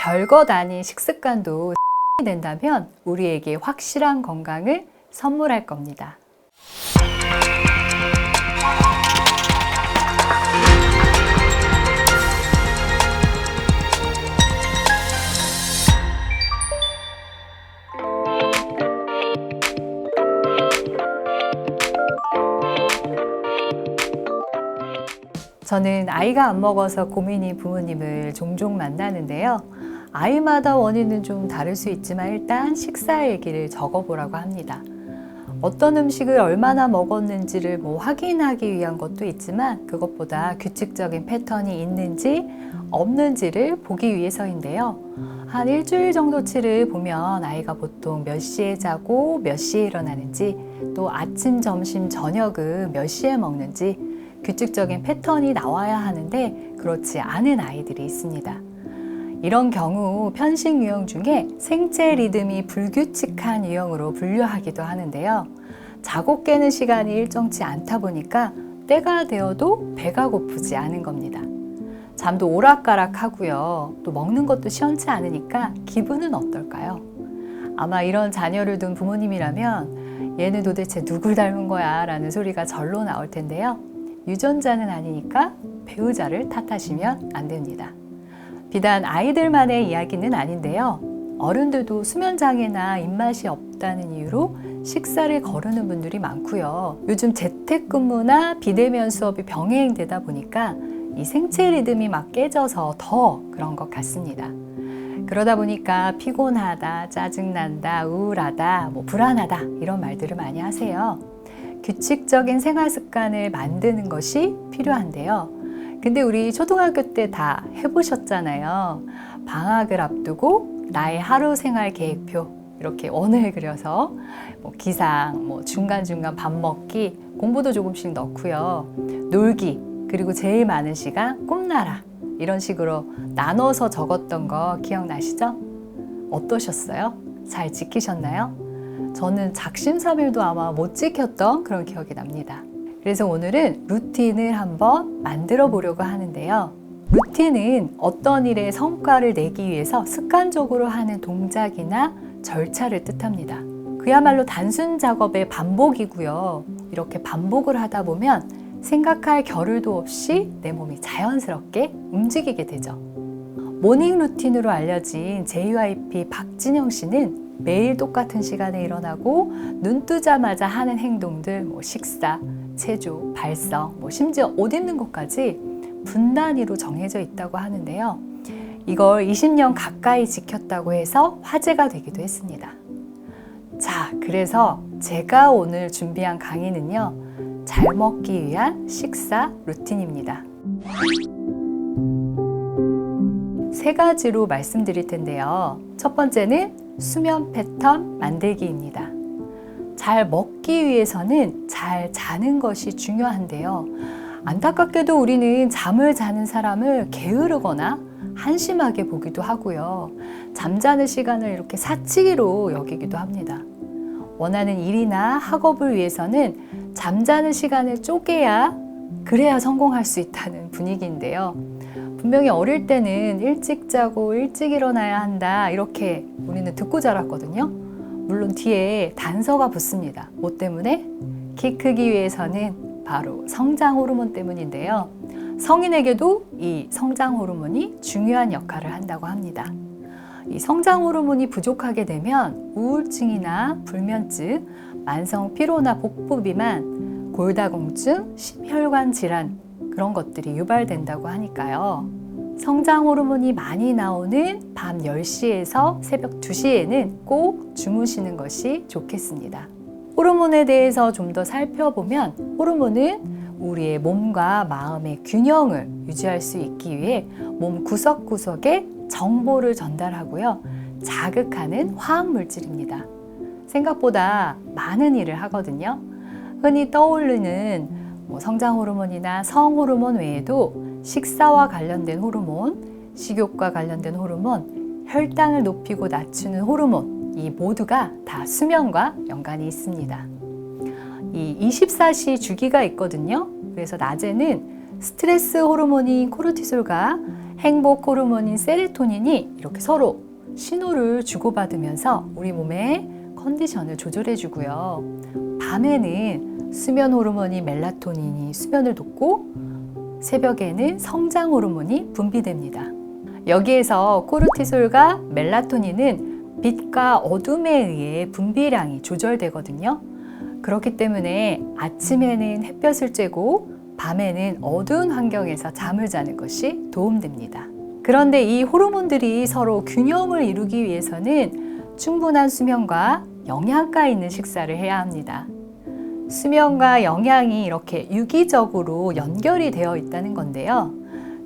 별것 아닌 식습관도 된다면 우리에게 확실한 건강을 선물할 겁니다. 저는 아이가 안 먹어서 고민인 부모님을 종종 만나는데요. 아이마다 원인은 좀 다를 수 있지만 일단 식사 얘기를 적어보라고 합니다. 어떤 음식을 얼마나 먹었는지를 확인하기 위한 것도 있지만 그것보다 규칙적인 패턴이 있는지 없는지를 보기 위해서인데요. 한 일주일 정도치를 보면 아이가 보통 몇 시에 자고 몇 시에 일어나는지, 또 아침, 점심, 저녁은 몇 시에 먹는지 규칙적인 패턴이 나와야 하는데 그렇지 않은 아이들이 있습니다. 이런 경우 편식 유형 중에 생체 리듬이 불규칙한 유형으로 분류하기도 하는데요. 자고 깨는 시간이 일정치 않다 보니까 때가 되어도 배가 고프지 않은 겁니다. 잠도 오락가락 하고요. 또 먹는 것도 시원치 않으니까 기분은 어떨까요? 아마 이런 자녀를 둔 부모님이라면 얘는 도대체 누굴 닮은 거야 라는 소리가 절로 나올 텐데요. 유전자는 아니니까 배우자를 탓하시면 안 됩니다. 비단 아이들만의 이야기는 아닌데요. 어른들도 수면장애나 입맛이 없다는 이유로 식사를 거르는 분들이 많고요. 요즘 재택근무나 비대면 수업이 병행되다 보니까 이 생체 리듬이 막 깨져서 더 그런 것 같습니다. 그러다 보니까 피곤하다, 짜증난다, 우울하다, 불안하다 이런 말들을 많이 하세요. 규칙적인 생활 습관을 만드는 것이 필요한데요. 근데 우리 초등학교 때 다 해보셨잖아요. 방학을 앞두고 나의 하루 생활 계획표 이렇게 원을 그려서 기상, 중간중간 밥 먹기, 공부도 조금씩 넣고요. 놀기, 그리고 제일 많은 시간 꿈나라 이런 식으로 나눠서 적었던 거 기억나시죠? 어떠셨어요? 잘 지키셨나요? 저는 작심삼일도 아마 못 지켰던 그런 기억이 납니다. 그래서 오늘은 루틴을 한번 만들어 보려고 하는데요. 루틴은 어떤 일에 성과를 내기 위해서 습관적으로 하는 동작이나 절차를 뜻합니다. 그야말로 단순 작업의 반복이고요. 이렇게 반복을 하다 보면 생각할 겨를도 없이 내 몸이 자연스럽게 움직이게 되죠. 모닝 루틴으로 알려진 JYP 박진영 씨는 매일 똑같은 시간에 일어나고 눈 뜨자마자 하는 행동들, 식사, 체조, 발성, 심지어 옷 입는 것까지 분 단위로 정해져 있다고 하는데요. 이걸 20년 가까이 지켰다고 해서 화제가 되기도 했습니다. 자, 그래서 제가 오늘 준비한 강의는요. 잘 먹기 위한 식사 루틴입니다. 세 가지로 말씀드릴 텐데요. 첫 번째는 수면 패턴 만들기입니다. 잘 먹기 위해서는 잘 자는 것이 중요한데요. 안타깝게도 우리는 잠을 자는 사람을 게으르거나 한심하게 보기도 하고요. 잠자는 시간을 이렇게 사치기로 여기기도 합니다. 원하는 일이나 학업을 위해서는 잠자는 시간을 쪼개야 그래야 성공할 수 있다는 분위기인데요. 분명히 어릴 때는 일찍 자고 일찍 일어나야 한다 이렇게 우리는 듣고 자랐거든요. 물론 뒤에 단서가 붙습니다. 뭐 때문에? 키 크기 위해서는 바로 성장 호르몬 때문인데요. 성인에게도 이 성장 호르몬이 중요한 역할을 한다고 합니다. 이 성장 호르몬이 부족하게 되면 우울증이나 불면증, 만성 피로나 복부 비만, 골다공증, 심혈관 질환 그런 것들이 유발된다고 하니까요. 성장 호르몬이 많이 나오는 밤 10시에서 새벽 2시에는 꼭 주무시는 것이 좋겠습니다. 호르몬에 대해서 좀 더 살펴보면 호르몬은 우리의 몸과 마음의 균형을 유지할 수 있기 위해 몸 구석구석에 정보를 전달하고요. 자극하는 화학물질입니다. 생각보다 많은 일을 하거든요. 흔히 떠오르는 성장 호르몬이나 성 호르몬 외에도 식사와 관련된 호르몬, 식욕과 관련된 호르몬, 혈당을 높이고 낮추는 호르몬, 이 모두가 다 수면과 연관이 있습니다. 이 24시 주기가 있거든요. 그래서 낮에는 스트레스 호르몬인 코르티솔과 행복 호르몬인 세로토닌이 이렇게 서로 신호를 주고받으면서 우리 몸의 컨디션을 조절해 주고요. 밤에는 수면 호르몬인 멜라토닌이 수면을 돕고 새벽에는 성장 호르몬이 분비됩니다. 여기에서 코르티솔과 멜라토닌은 빛과 어둠에 의해 분비량이 조절되거든요. 그렇기 때문에 아침에는 햇볕을 쬐고 밤에는 어두운 환경에서 잠을 자는 것이 도움됩니다. 그런데 이 호르몬들이 서로 균형을 이루기 위해서는 충분한 수면과 영양가 있는 식사를 해야 합니다. 수면과 영양이 이렇게 유기적으로 연결이 되어 있다는 건데요.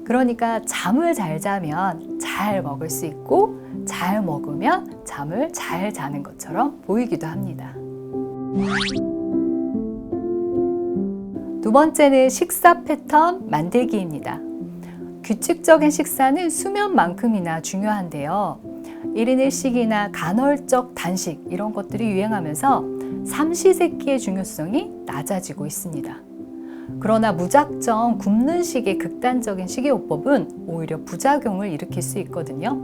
그러니까 잠을 잘 자면 잘 먹을 수 있고 잘 먹으면 잠을 잘 자는 것처럼 보이기도 합니다. 두 번째는 식사 패턴 만들기입니다. 규칙적인 식사는 수면만큼이나 중요한데요. 1인 1식이나 간헐적 단식 이런 것들이 유행하면서 삼시세끼의 중요성이 낮아지고 있습니다. 그러나 무작정 굶는 식의 극단적인 식이요법은 오히려 부작용을 일으킬 수 있거든요.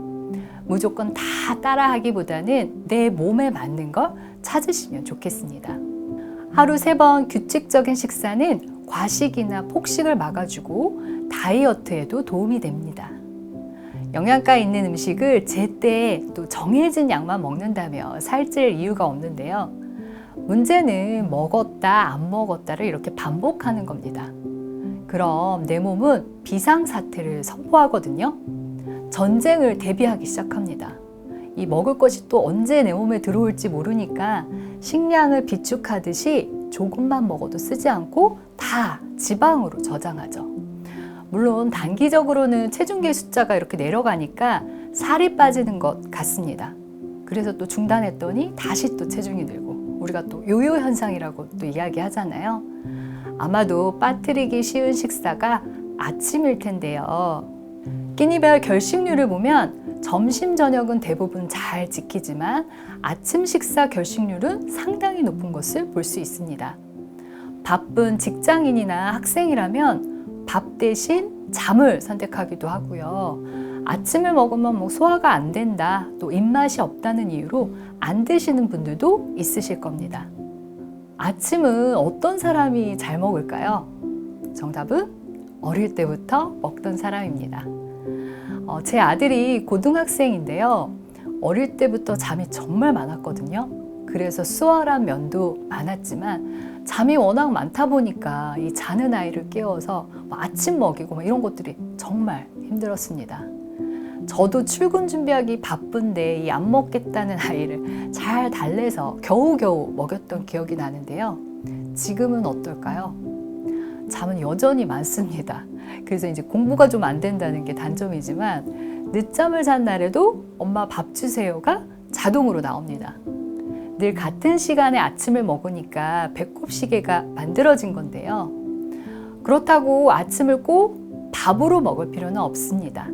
무조건 다 따라하기보다는 내 몸에 맞는 걸 찾으시면 좋겠습니다. 하루 3번 규칙적인 식사는 과식이나 폭식을 막아주고 다이어트에도 도움이 됩니다. 영양가 있는 음식을 제때 또 정해진 양만 먹는다며 살찔 이유가 없는데요. 문제는 먹었다 안 먹었다를 이렇게 반복하는 겁니다. 그럼 내 몸은 비상사태를 선포하거든요. 전쟁을 대비하기 시작합니다. 이 먹을 것이 또 언제 내 몸에 들어올지 모르니까 식량을 비축하듯이 조금만 먹어도 쓰지 않고 다 지방으로 저장하죠. 물론 단기적으로는 체중계 숫자가 이렇게 내려가니까 살이 빠지는 것 같습니다. 그래서 또 중단했더니 다시 또 체중이 늘고 우리가 또 요요 현상이라고 또 이야기하잖아요. 아마도 빠뜨리기 쉬운 식사가 아침일 텐데요. 끼니별 결식률을 보면 점심, 저녁은 대부분 잘 지키지만 아침 식사 결식률은 상당히 높은 것을 볼 수 있습니다. 바쁜 직장인이나 학생이라면 밥 대신 잠을 선택하기도 하고요. 아침을 먹으면 소화가 안 된다, 또 입맛이 없다는 이유로 안 드시는 분들도 있으실 겁니다. 아침은 어떤 사람이 잘 먹을까요? 정답은 어릴 때부터 먹던 사람입니다. 제 아들이 고등학생인데요. 어릴 때부터 잠이 정말 많았거든요. 그래서 수월한 면도 많았지만 잠이 워낙 많다 보니까 이 자는 아이를 깨워서 아침 먹이고 이런 것들이 정말 힘들었습니다. 저도 출근 준비하기 바쁜데 이 안 먹겠다는 아이를 잘 달래서 겨우겨우 먹였던 기억이 나는데요. 지금은 어떨까요? 잠은 여전히 많습니다. 그래서 이제 공부가 좀 안 된다는 게 단점이지만 늦잠을 잔 날에도 엄마 밥 주세요가 자동으로 나옵니다. 늘 같은 시간에 아침을 먹으니까 배꼽 시계가 만들어진 건데요. 그렇다고 아침을 꼭 밥으로 먹을 필요는 없습니다.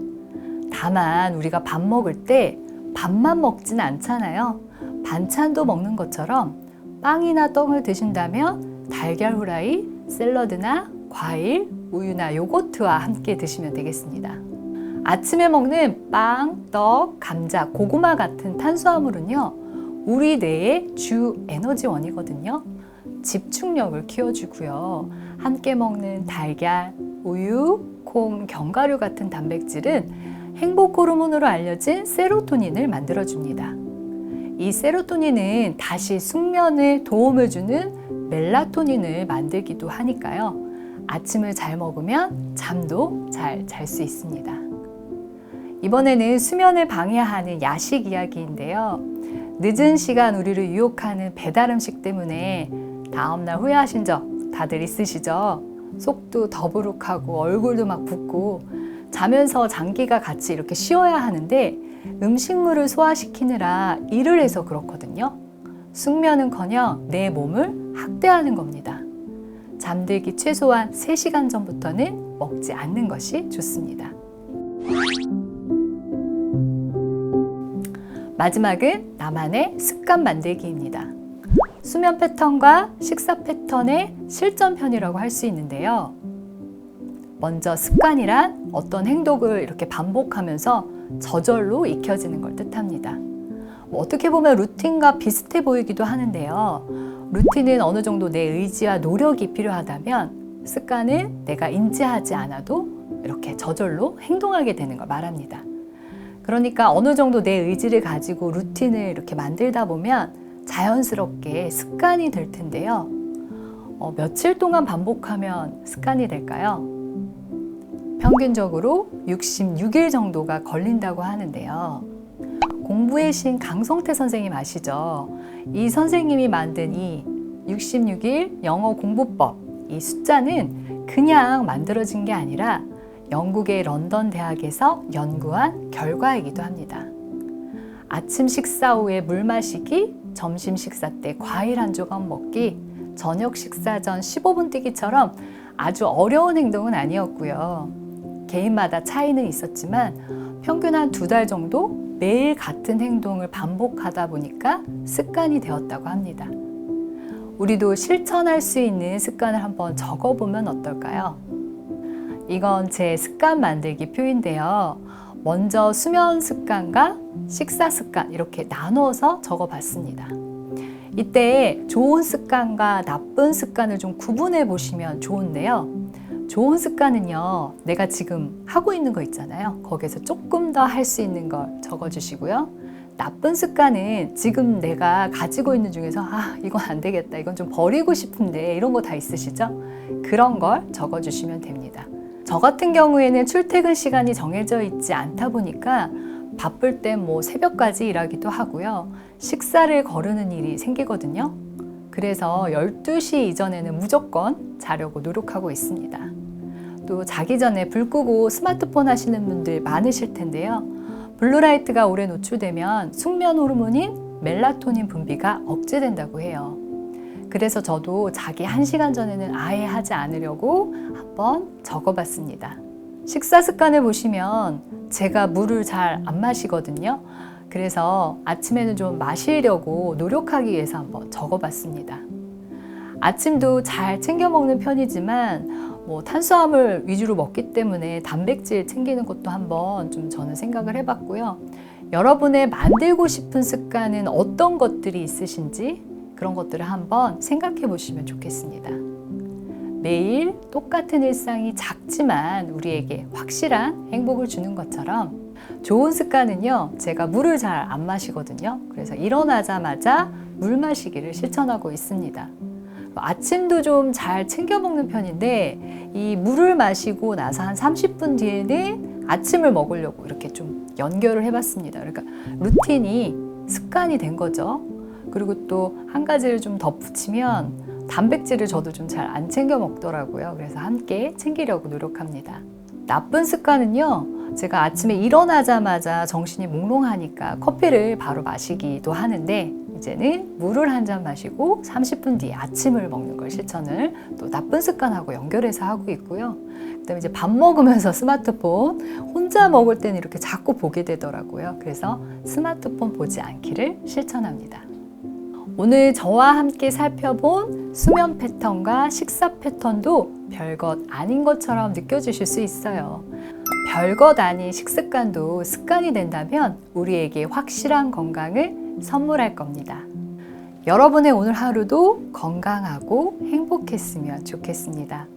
다만 우리가 밥 먹을 때 밥만 먹진 않잖아요. 반찬도 먹는 것처럼 빵이나 떡을 드신다면 달걀 후라이, 샐러드나 과일, 우유나 요거트와 함께 드시면 되겠습니다. 아침에 먹는 빵, 떡, 감자, 고구마 같은 탄수화물은요, 우리 뇌의 주 에너지원이거든요. 집중력을 키워주고요. 함께 먹는 달걀, 우유, 콩, 견과류 같은 단백질은 행복 호르몬으로 알려진 세로토닌을 만들어줍니다. 이 세로토닌은 다시 숙면에 도움을 주는 멜라토닌을 만들기도 하니까요. 아침을 잘 먹으면 잠도 잘 잘 수 있습니다. 이번에는 수면을 방해하는 야식 이야기인데요. 늦은 시간 우리를 유혹하는 배달 음식 때문에 다음날 후회하신 적 다들 있으시죠? 속도 더부룩하고 얼굴도 막 붓고 자면서 장기가 같이 이렇게 쉬어야 하는데 음식물을 소화시키느라 일을 해서 그렇거든요. 숙면은커녕 내 몸을 학대하는 겁니다. 잠들기 최소한 3시간 전부터는 먹지 않는 것이 좋습니다. 마지막은 나만의 습관 만들기입니다. 수면 패턴과 식사 패턴의 실전편이라고 할 수 있는데요. 먼저 습관이란 어떤 행동을 이렇게 반복하면서 저절로 익혀지는 걸 뜻합니다. 어떻게 보면 루틴과 비슷해 보이기도 하는데요. 루틴은 어느 정도 내 의지와 노력이 필요하다면 습관은 내가 인지하지 않아도 이렇게 저절로 행동하게 되는 걸 말합니다. 그러니까 어느 정도 내 의지를 가지고 루틴을 이렇게 만들다 보면 자연스럽게 습관이 될 텐데요. 며칠 동안 반복하면 습관이 될까요? 평균적으로 66일 정도가 걸린다고 하는데요. 공부의 신 강성태 선생님 아시죠? 이 선생님이 만든 이 66일 영어 공부법, 이 숫자는 그냥 만들어진 게 아니라 영국의 런던 대학에서 연구한 결과이기도 합니다. 아침 식사 후에 물 마시기, 점심 식사 때 과일 한 조각 먹기, 저녁 식사 전 15분 뛰기처럼 아주 어려운 행동은 아니었고요. 개인마다 차이는 있었지만 평균 한 2달 정도 매일 같은 행동을 반복하다 보니까 습관이 되었다고 합니다. 우리도 실천할 수 있는 습관을 한번 적어보면 어떨까요? 이건 제 습관 만들기 표인데요. 먼저 수면 습관과 식사 습관 이렇게 나누어서 적어봤습니다. 이때 좋은 습관과 나쁜 습관을 좀 구분해 보시면 좋은데요. 좋은 습관은요, 내가 지금 하고 있는 거 있잖아요. 거기에서 조금 더 할 수 있는 걸 적어주시고요. 나쁜 습관은 지금 내가 가지고 있는 중에서 이건 안 되겠다, 이건 좀 버리고 싶은데 이런 거 다 있으시죠? 그런 걸 적어주시면 됩니다. 저 같은 경우에는 출퇴근 시간이 정해져 있지 않다 보니까 바쁠 땐 새벽까지 일하기도 하고요. 식사를 거르는 일이 생기거든요. 그래서 12시 이전에는 무조건 자려고 노력하고 있습니다. 또 자기 전에 불 끄고 스마트폰 하시는 분들 많으실 텐데요. 블루라이트가 오래 노출되면 숙면 호르몬인 멜라토닌 분비가 억제된다고 해요. 그래서 저도 자기 1시간 전에는 아예 하지 않으려고 한번 적어봤습니다. 식사 습관을 보시면 제가 물을 잘 안 마시거든요. 그래서 아침에는 좀 마시려고 노력하기 위해서 한번 적어봤습니다. 아침도 잘 챙겨 먹는 편이지만 탄수화물 위주로 먹기 때문에 단백질 챙기는 것도 한번 좀 저는 생각을 해봤고요. 여러분의 만들고 싶은 습관은 어떤 것들이 있으신지 그런 것들을 한번 생각해 보시면 좋겠습니다. 매일 똑같은 일상이 작지만 우리에게 확실한 행복을 주는 것처럼 좋은 습관은요, 제가 물을 잘 안 마시거든요. 그래서 일어나자마자 물 마시기를 실천하고 있습니다. 아침도 좀 잘 챙겨 먹는 편인데 이 물을 마시고 나서 한 30분 뒤에는 아침을 먹으려고 이렇게 좀 연결을 해봤습니다. 그러니까 루틴이 습관이 된 거죠. 그리고 또 한 가지를 좀 덧붙이면 단백질을 저도 좀 잘 안 챙겨 먹더라고요. 그래서 함께 챙기려고 노력합니다. 나쁜 습관은요, 제가 아침에 일어나자마자 정신이 몽롱하니까 커피를 바로 마시기도 하는데 이제는 물을 한 잔 마시고 30분 뒤에 아침을 먹는 걸 실천을 또 나쁜 습관하고 연결해서 하고 있고요. 그다음에 이제 밥 먹으면서 스마트폰 혼자 먹을 때는 이렇게 자꾸 보게 되더라고요. 그래서 스마트폰 보지 않기를 실천합니다. 오늘 저와 함께 살펴본 수면 패턴과 식사 패턴도 별것 아닌 것처럼 느껴지실 수 있어요. 별것 아닌 식습관도 습관이 된다면 우리에게 확실한 건강을 선물할 겁니다. 여러분의 오늘 하루도 건강하고 행복했으면 좋겠습니다.